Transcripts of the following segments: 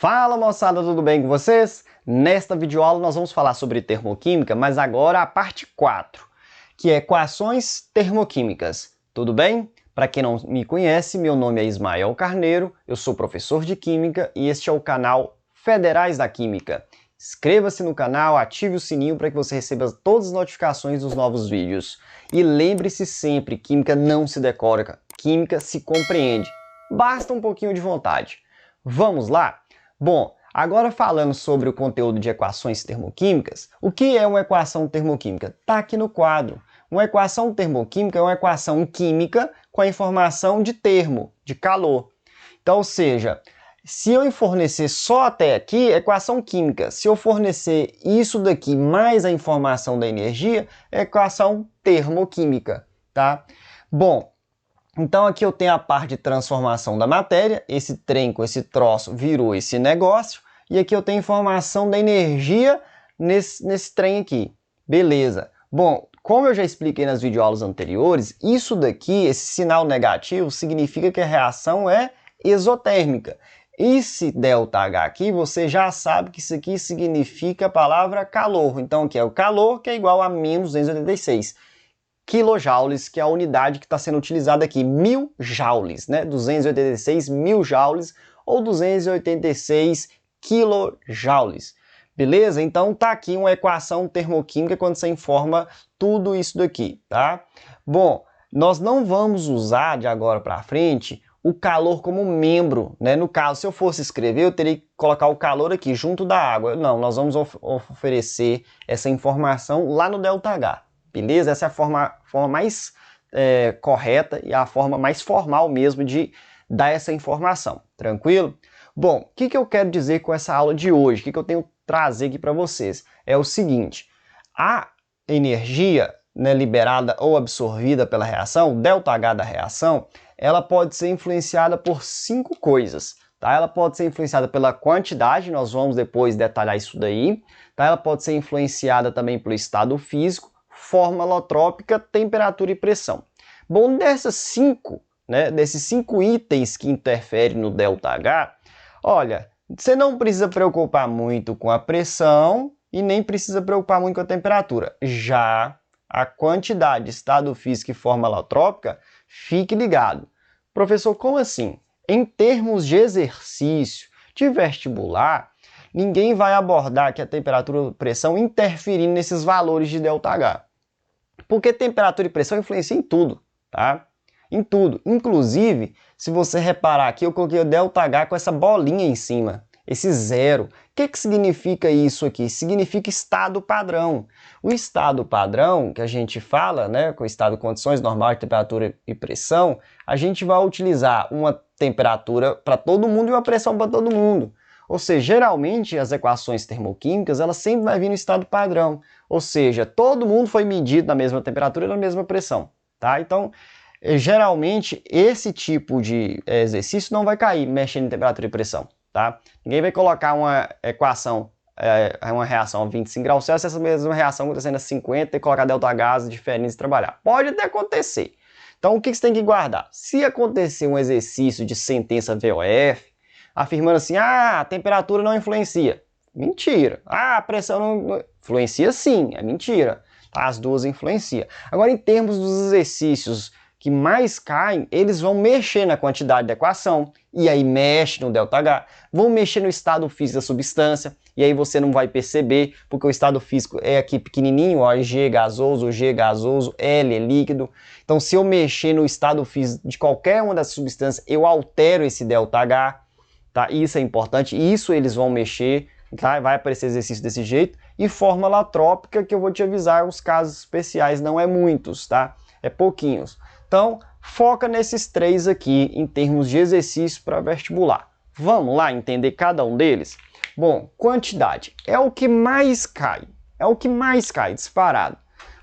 Fala moçada, tudo bem com vocês? Nesta videoaula nós vamos falar sobre termoquímica, mas agora a parte 4, que é equações termoquímicas. Tudo bem? Para quem não me conhece, meu nome é Ismael Carneiro, eu sou professor de Química e este é o canal Federais da Química. Inscreva-se no canal, ative o sininho para que você receba todas as notificações dos novos vídeos. E lembre-se sempre, química não se decora, química se compreende. Basta um pouquinho de vontade. Vamos lá? Bom, agora falando sobre o conteúdo de equações termoquímicas, o que é uma equação termoquímica? Está aqui no quadro. Uma equação termoquímica é uma equação química com a informação de termo, de calor. Então, ou seja, se eu fornecer só até aqui, equação química. Se eu fornecer isso daqui mais a informação da energia, é equação termoquímica, tá? Bom, então aqui eu tenho a parte de transformação da matéria, esse trem com esse troço virou esse negócio, e aqui eu tenho informação da energia nesse trem aqui. Beleza. Bom, como eu já expliquei nas videoaulas anteriores, isso daqui, esse sinal negativo, significa que a reação é exotérmica. Esse ΔH aqui, você já sabe que isso aqui significa a palavra calor. Então aqui é o calor, que é igual a menos 286 quilojoules, que é a unidade que está sendo utilizada aqui, 1000 joules, né? 286 mil joules ou 286 quilojoules. Beleza? Então tá aqui uma equação termoquímica quando você informa tudo isso daqui, tá? Bom, nós não vamos usar de agora para frente o calor como membro, né? No caso, se eu fosse escrever, eu teria que colocar o calor aqui junto da água. Não, nós vamos oferecer essa informação lá no ΔH. Beleza? Essa é a forma mais correta e a forma mais formal mesmo de dar essa informação. Tranquilo? Bom, o que eu quero dizer com essa aula de hoje? O que eu tenho que trazer aqui para vocês? É o seguinte, a energia, né, liberada ou absorvida pela reação, o ΔH da reação, ela pode ser influenciada por 5 coisas. Tá? Ela pode ser influenciada pela quantidade, nós vamos depois detalhar isso daí. Tá? Ela pode ser influenciada também pelo estado físico, forma alotrópica, temperatura e pressão. Bom, desses 5 itens que interferem no ΔH, olha, você não precisa preocupar muito com a pressão e nem precisa preocupar muito com a temperatura. Já a quantidade, estado físico e forma alotrópica, fique ligado. Professor, como assim? Em termos de exercício, de vestibular, ninguém vai abordar que a temperatura e pressão interferindo nesses valores de ΔH. Porque temperatura e pressão influenciam em tudo, tá? Em tudo. Inclusive, se você reparar aqui, eu coloquei o ΔH com essa bolinha em cima, esse zero. O que significa isso aqui? Significa estado padrão. O estado padrão, que a gente fala, né, com o estado de condições normal de temperatura e pressão, a gente vai utilizar uma temperatura para todo mundo e uma pressão para todo mundo. Ou seja, geralmente as equações termoquímicas, elas sempre vão vir no estado padrão. Ou seja, todo mundo foi medido na mesma temperatura e na mesma pressão. Tá? Então, geralmente, esse tipo de exercício não vai cair mexendo em temperatura e pressão. Tá? Ninguém vai colocar uma equação, uma reação a 25 graus Celsius, essa mesma reação acontecendo a 50 e colocar ΔH diferentes e trabalhar. Pode até acontecer. Então, o que você tem que guardar? Se acontecer um exercício de sentença VOF, afirmando assim, a temperatura não influencia. Mentira. A pressão não influencia sim, é mentira. As duas influenciam. Agora, em termos dos exercícios que mais caem, eles vão mexer na quantidade da equação, e aí mexe no ΔH, vão mexer no estado físico da substância, e aí você não vai perceber, porque o estado físico é aqui pequenininho, ó, G gasoso, L é líquido. Então, se eu mexer no estado físico de qualquer uma das substâncias, eu altero esse ΔH. Tá? Isso é importante, isso eles vão mexer, tá? Vai aparecer exercício desse jeito, e forma alotrópica, que eu vou te avisar, os casos especiais não é muitos, tá? É pouquinhos. Então, foca nesses 3 aqui, em termos de exercício para vestibular. Vamos lá entender cada um deles? Bom, quantidade é o que mais cai, disparado.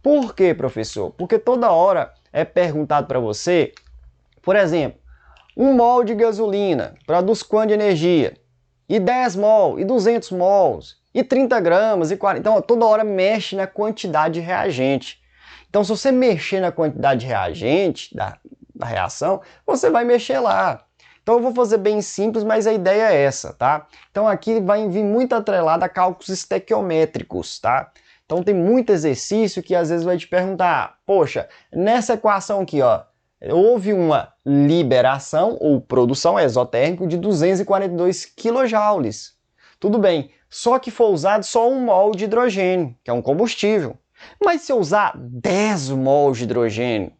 Por quê, professor? Porque toda hora é perguntado para você, por exemplo, 1 mol de gasolina produz quanto de energia? E 10 mol, e 200 mols, e 30 gramas, e 40... Então, toda hora mexe na quantidade de reagente. Então, se você mexer na quantidade de reagente da reação, você vai mexer lá. Então eu vou fazer bem simples, mas a ideia é essa, tá? Então aqui vai vir muito atrelado a cálculos estequiométricos, tá? Então tem muito exercício que às vezes vai te perguntar, poxa, nessa equação aqui, ó, houve uma liberação ou produção exotérmica de 242 kJ. Tudo bem, só que foi usado só 1 mol de hidrogênio, que é um combustível. Mas se eu usar 10 mols de hidrogênio,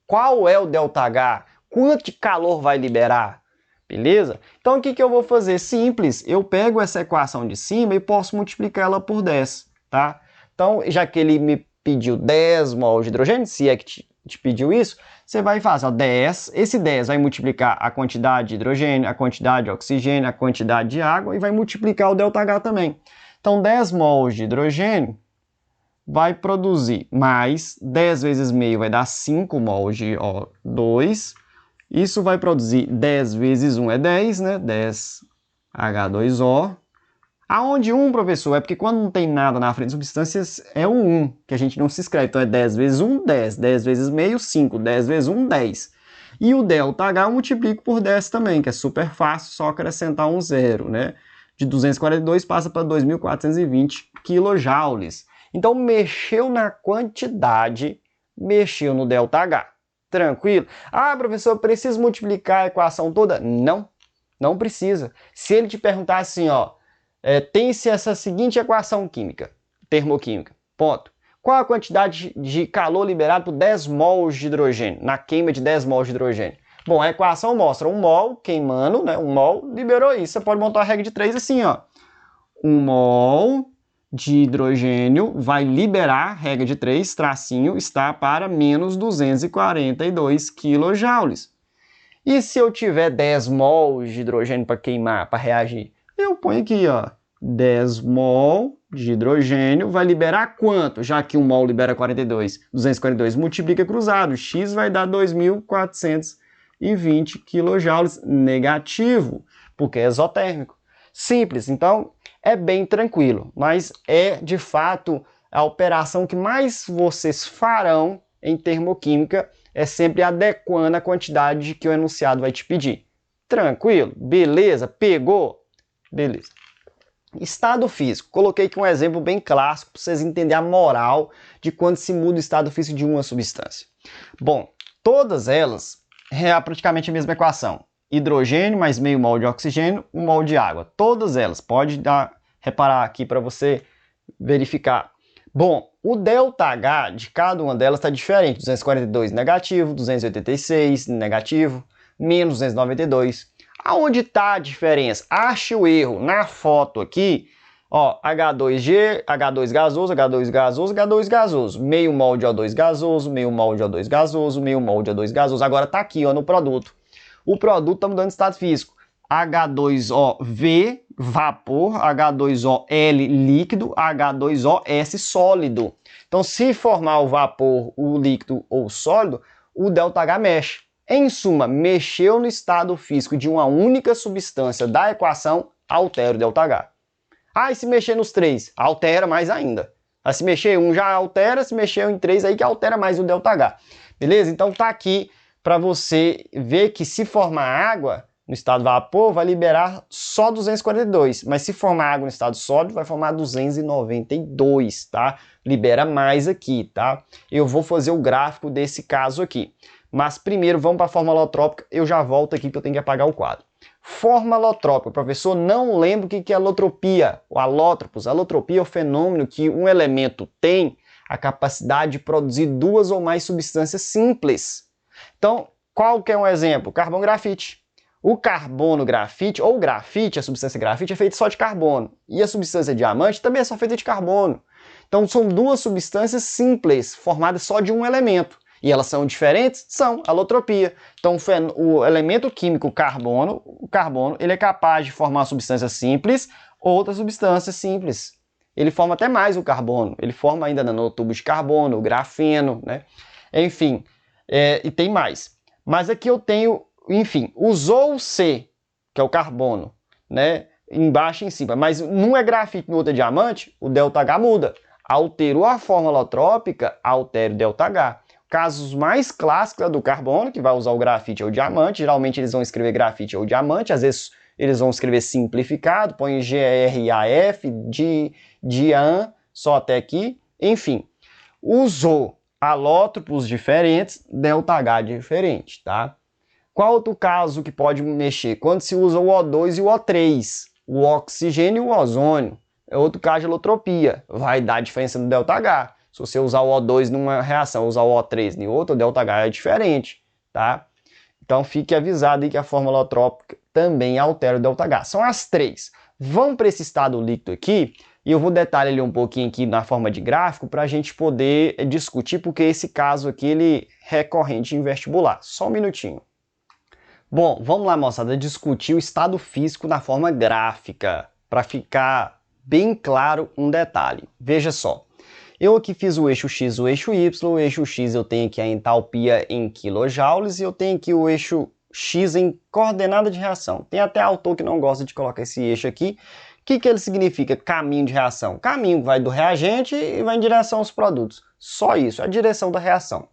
qual é o ΔH? Quanto de calor vai liberar? Beleza? Então o que eu vou fazer? Simples, eu pego essa equação de cima e posso multiplicar ela por 10, tá? Então, já que ele me pediu 10 mols de hidrogênio, se é que te pediu isso, você vai fazer ó, 10, esse 10 vai multiplicar a quantidade de hidrogênio, a quantidade de oxigênio, a quantidade de água e vai multiplicar o ΔH também. Então 10 mols de hidrogênio vai produzir mais 10 vezes meio vai dar 5 mols de O2. Isso vai produzir 10 vezes 1 é 10, né? 10 H2O. Aonde 1, professor? É porque quando não tem nada na frente de substâncias, é o 1, que a gente não se escreve. Então é 10 vezes 1, 10. 10 vezes meio, 5. 10 vezes 1, 10. E o ΔH eu multiplico por 10 também, que é super fácil, só acrescentar um zero, né? De 242 passa para 2.420 kJ. Então mexeu na quantidade, mexeu no ΔH. Tranquilo? Ah, professor, eu preciso multiplicar a equação toda? Não, não precisa. Se ele te perguntar assim, ó, tem-se essa seguinte equação química, termoquímica, ponto. Qual a quantidade de calor liberado por 10 mols de hidrogênio, na queima de 10 mols de hidrogênio? Bom, a equação mostra 1 mol queimando, né? 1 mol liberou isso. Você pode montar a regra de 3 assim, ó. 1 mol de hidrogênio vai liberar, regra de 3, tracinho, está para menos 242 kJ. E se eu tiver 10 mols de hidrogênio para queimar, para reagir? Eu ponho aqui, ó, 10 mol de hidrogênio vai liberar quanto? Já que 1 mol libera 242 multiplica cruzado, X vai dar 2.420 kJ negativo, porque é exotérmico. Simples, então é bem tranquilo, mas é de fato a operação que mais vocês farão em termoquímica é sempre adequando a quantidade que o enunciado vai te pedir. Tranquilo? Beleza? Pegou? Beleza. Estado físico. Coloquei aqui um exemplo bem clássico para vocês entenderem a moral de quando se muda o estado físico de uma substância. Bom, todas elas é praticamente a mesma equação. Hidrogênio mais meio mol de oxigênio, 1 mol de água. Todas elas. Pode reparar aqui para você verificar. Bom, o ΔH de cada uma delas está diferente. 242 negativo, 286 negativo, menos 292. Aonde está a diferença? Ache o erro. Na foto aqui, ó, H2G, H2 gasoso, H2 gasoso, H2 gasoso. Meio mol de O2 gasoso, meio mol de O2 gasoso, meio mol de O2 gasoso. Agora está aqui, ó, no produto. O produto está mudando de estado físico. H2OV, vapor, H2OL, líquido, H2OS, sólido. Então, se formar o vapor, o líquido ou o sólido, o ΔH mexe. Em suma, mexeu no estado físico de uma única substância da equação, altera o ΔH. Ah, e se mexer nos três? Altera mais ainda. Ah, se mexer em um já altera, se mexer em três aí que altera mais o ΔH. Beleza? Então tá aqui para você ver que se formar água no estado vapor, vai liberar só 242, mas se formar água no estado sólido, vai formar 292, tá? Libera mais aqui, tá? Eu vou fazer o gráfico desse caso aqui. Mas primeiro vamos para a fórmula alotrópica, eu já volto aqui que eu tenho que apagar o quadro. Fórmula alotrópica, professor, não lembro o que é alotropia. O alótropos, alotropia é o fenômeno que um elemento tem a capacidade de produzir duas ou mais substâncias simples. Então, qual que é um exemplo? Carbono-grafite. O carbono-grafite, ou grafite, a substância grafite, é feita só de carbono. E a substância diamante também é só feita de carbono. Então, são duas substâncias simples, formadas só de um elemento. E elas são diferentes? São, alotropia. Então, o elemento químico o carbono, ele é capaz de formar uma substância simples, outra substância simples. Ele forma até mais o carbono. Ele forma ainda nanotubos de carbono, o grafeno, né? Enfim, e tem mais. Mas aqui eu tenho, enfim, usou o C, que é o carbono, né? Embaixo e em cima. Mas num é grafite, no outro é diamante, o ΔH muda. Alterou a fórmula alotrópica, altera o ΔH. Casos mais clássicos é do carbono, que vai usar o grafite ou o diamante. Geralmente eles vão escrever grafite ou diamante, às vezes eles vão escrever simplificado, põe GRAF, DIAN, só até aqui. Enfim, usou alótropos diferentes, ΔH diferente, tá? Qual outro caso que pode mexer? Quando se usa o O2 e o O3, o oxigênio e o ozônio. É outro caso de alotropia, vai dar diferença no ΔH. Se você usar o O2 numa reação, usar o O3 em outra, o ΔH é diferente, tá? Então fique avisado aí que a fórmula alotrópica também altera o ΔH. São as três. Vamos para esse estado líquido aqui, e eu vou detalhar ele um pouquinho aqui na forma de gráfico para a gente poder discutir, porque esse caso aqui ele é recorrente em vestibular. Só um minutinho. Bom, vamos lá, moçada, discutir o estado físico na forma gráfica, para ficar bem claro um detalhe. Veja só, eu aqui fiz o eixo X e o eixo Y, o eixo X eu tenho aqui a entalpia em quilojoules e eu tenho aqui o eixo X em coordenada de reação. Tem até autor que não gosta de colocar esse eixo aqui. O que ele significa? Caminho de reação. Caminho que vai do reagente e vai em direção aos produtos. Só isso, a direção da reação.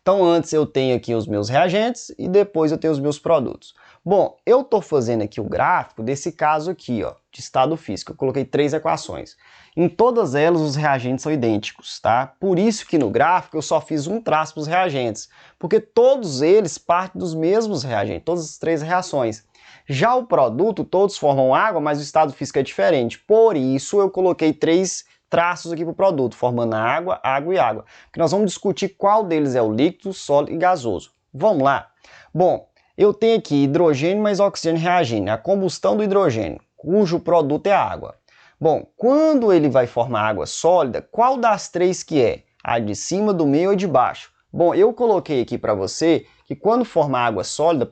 Então antes eu tenho aqui os meus reagentes e depois eu tenho os meus produtos. Bom, eu estou fazendo aqui o gráfico desse caso aqui, ó, de estado físico. Eu coloquei 3 equações. Em todas elas os reagentes são idênticos, tá? Por isso que no gráfico eu só fiz um traço para os reagentes, porque todos eles partem dos mesmos reagentes, todas as 3 reações. Já o produto, todos formam água, mas o estado físico é diferente. Por isso eu coloquei 3 traços aqui para o produto, formando água, água e água. Porque nós vamos discutir qual deles é o líquido, sólido e gasoso. Vamos lá? Bom, eu tenho aqui hidrogênio mais oxigênio reagindo, a combustão do hidrogênio, cujo produto é a água. Bom, quando ele vai formar água sólida, qual das 3 que é? A de cima, do meio ou de baixo? Bom, eu coloquei aqui para você que quando formar água sólida,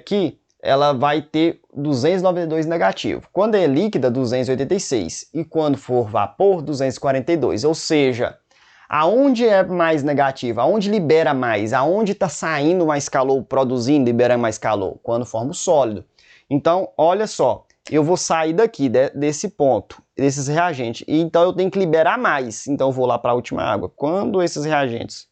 que ela vai ter 292 negativo. Quando é líquida, 286. E quando for vapor, 242. Ou seja, aonde é mais negativo? Aonde libera mais? Aonde está saindo mais calor, produzindo, liberando mais calor? Quando forma o sólido. Então, olha só, eu vou sair daqui, desse ponto, desses reagentes. E então eu tenho que liberar mais. Então eu vou lá para a última água. Quando esses reagentes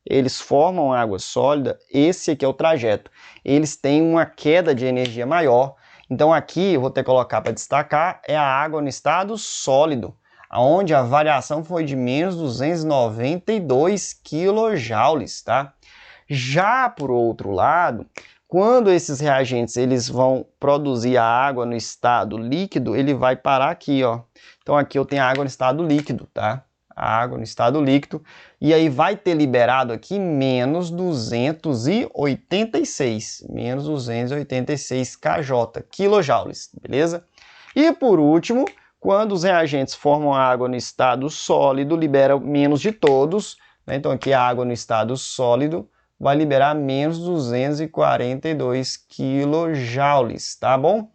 eles formam água sólida, esse aqui é o trajeto. Eles têm uma queda de energia maior. Então aqui, eu vou ter que colocar para destacar, é a água no estado sólido, onde a variação foi de menos 292 kJ, tá? Já por outro lado, quando esses reagentes eles vão produzir a água no estado líquido, ele vai parar aqui, ó. Então aqui eu tenho a água no estado líquido, tá? A água no estado líquido, e aí vai ter liberado aqui menos 286 kJ, quilojoules, beleza? E por último, quando os reagentes formam a água no estado sólido, libera menos de todos, né? Então aqui a água no estado sólido vai liberar menos 242 kJ, tá bom?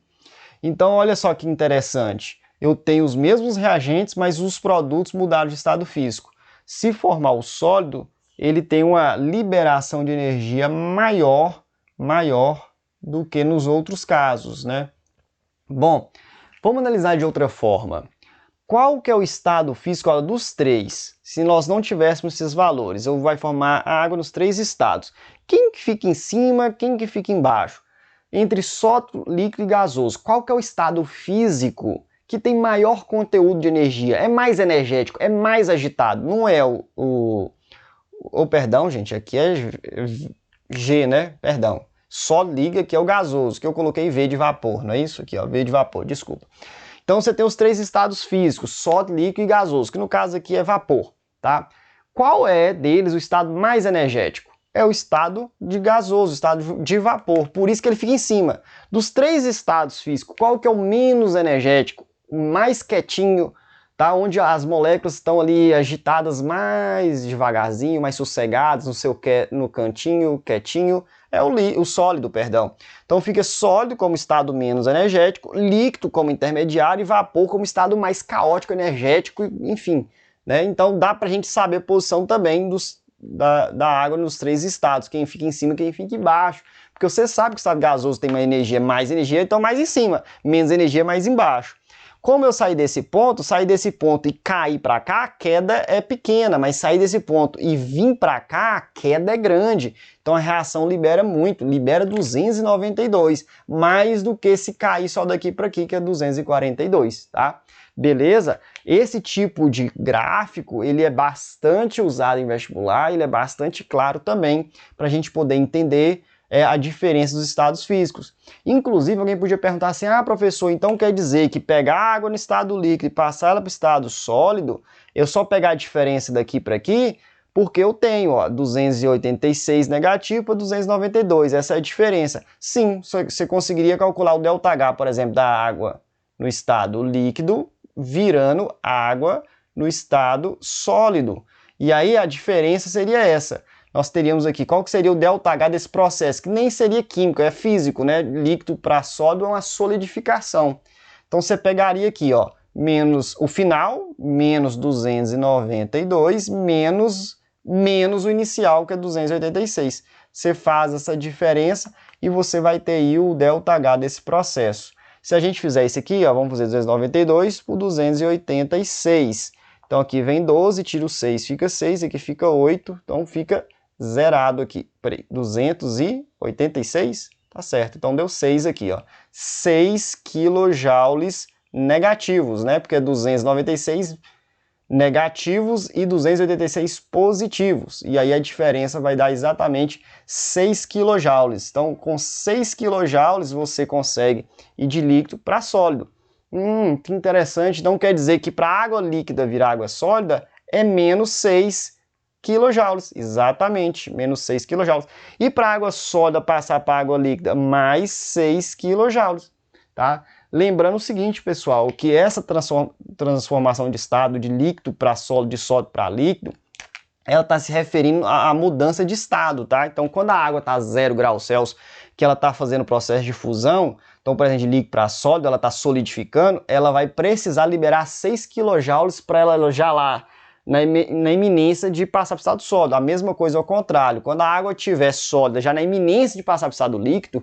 Então olha só que interessante. Eu tenho os mesmos reagentes, mas os produtos mudaram de estado físico. Se formar o sólido, ele tem uma liberação de energia maior do que nos outros casos, né? Bom, vamos analisar de outra forma. Qual que é o estado físico dos 3? Se nós não tivéssemos esses valores, eu vai formar a água nos 3 estados. Quem que fica em cima, quem que fica embaixo? Entre sólido, líquido e gasoso, qual que é o estado físico que tem maior conteúdo de energia, é mais energético, é mais agitado? Não é perdão, gente, aqui é G, né? Perdão. Só liga que é o gasoso, que eu coloquei V de vapor, não é isso? Aqui, ó, V de vapor, desculpa. Então você tem os 3 estados físicos, sólido, líquido e gasoso, que no caso aqui é vapor, tá? Qual é deles o estado mais energético? É o estado de gasoso, o estado de vapor, por isso que ele fica em cima. Dos 3 estados físicos, qual que é o menos energético? Mais quietinho, tá? Onde as moléculas estão ali agitadas mais devagarzinho, mais sossegadas, no cantinho, quietinho, é o sólido, perdão. Então fica sólido como estado menos energético, líquido como intermediário e vapor como estado mais caótico, energético, enfim, né? Então dá pra gente saber a posição também da água nos 3 estados, quem fica em cima, quem fica embaixo. Porque você sabe que o estado gasoso tem mais energia, então mais em cima, menos energia, mais embaixo. Como eu sair desse ponto e cair para cá, a queda é pequena, mas sair desse ponto e vir para cá, a queda é grande. Então a reação libera muito, libera 292, mais do que se cair só daqui para aqui, que é 242, tá? Beleza? Esse tipo de gráfico, ele é bastante usado em vestibular, ele é bastante claro também, para a gente poder entender a diferença dos estados físicos. Inclusive, alguém podia perguntar assim, professor, então quer dizer que pegar água no estado líquido e passar ela para o estado sólido, eu só pegar a diferença daqui para aqui, porque eu tenho 286 negativo para 292, essa é a diferença. Sim, você conseguiria calcular o ΔH, por exemplo, da água no estado líquido, virando água no estado sólido. E aí a diferença seria essa. Nós teríamos aqui, qual que seria o ΔH desse processo? Que nem seria químico, é físico, né? Líquido para sólido é uma solidificação. Então você pegaria aqui, ó, menos o final, menos 292, menos o inicial, que é 286. Você faz essa diferença e você vai ter aí o ΔH desse processo. Se a gente fizer isso aqui, ó, vamos fazer 292 por 286. Então aqui vem 12, tira o 6, fica 6, aqui fica 8, então fica zerado aqui. Peraí, 286? Tá certo, então deu 6 aqui, ó. 6 quilojoules negativos, né? Porque é 296 negativos e 286 positivos. E aí a diferença vai dar exatamente 6 quilojoules. Então, com 6 quilojoules você consegue ir de líquido para sólido. Que interessante. Então quer dizer que para água líquida virar água sólida é menos 6 quilojoules. Exatamente, menos 6 quilojoules. E para água sólida passar para água líquida, mais 6 quilojoules. Tá? Lembrando o seguinte, pessoal, que essa transformação de estado de líquido para sólido, de sólido para líquido, ela está se referindo à mudança de estado, tá? Então, quando a água está a 0 graus Celsius, que ela está fazendo o processo de fusão, então, por exemplo, de líquido para sólido, ela está solidificando, ela vai precisar liberar 6 kJ para ela já lá, na iminência de passar para o estado sólido. A mesma coisa ao contrário, quando a água estiver sólida, já na iminência de passar para o estado líquido,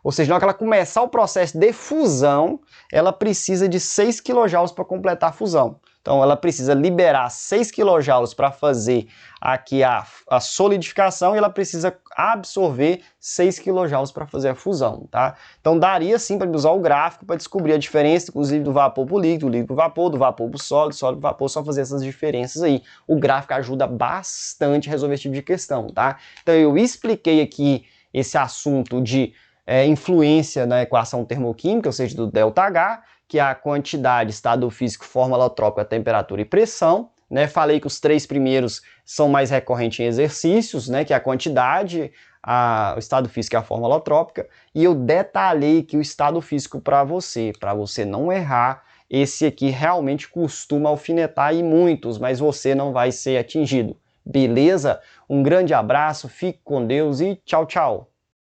ou seja, na hora que ela começar o processo de fusão, ela precisa de 6 kJ para completar a fusão. Então ela precisa liberar 6 kJ para fazer aqui a solidificação e ela precisa absorver 6 kJ para fazer a fusão, tá? Então daria sim para usar o gráfico para descobrir a diferença, inclusive do vapor para o líquido, do líquido para o vapor, do vapor para o sólido, sólido para o vapor, só fazer essas diferenças aí. O gráfico ajuda bastante a resolver esse tipo de questão, tá? Então eu expliquei aqui esse assunto de influência na equação termoquímica, ou seja, do ΔH, que é a quantidade, estado físico, fórmula trópica, temperatura e pressão. Né? Falei que os 3 primeiros são mais recorrentes em exercícios, né? Que é a quantidade, o estado físico e a fórmula trópica. E eu detalhei que o estado físico para você não errar, esse aqui realmente costuma alfinetar e muitos, mas você não vai ser atingido. Beleza? Um grande abraço, fique com Deus e tchau, tchau!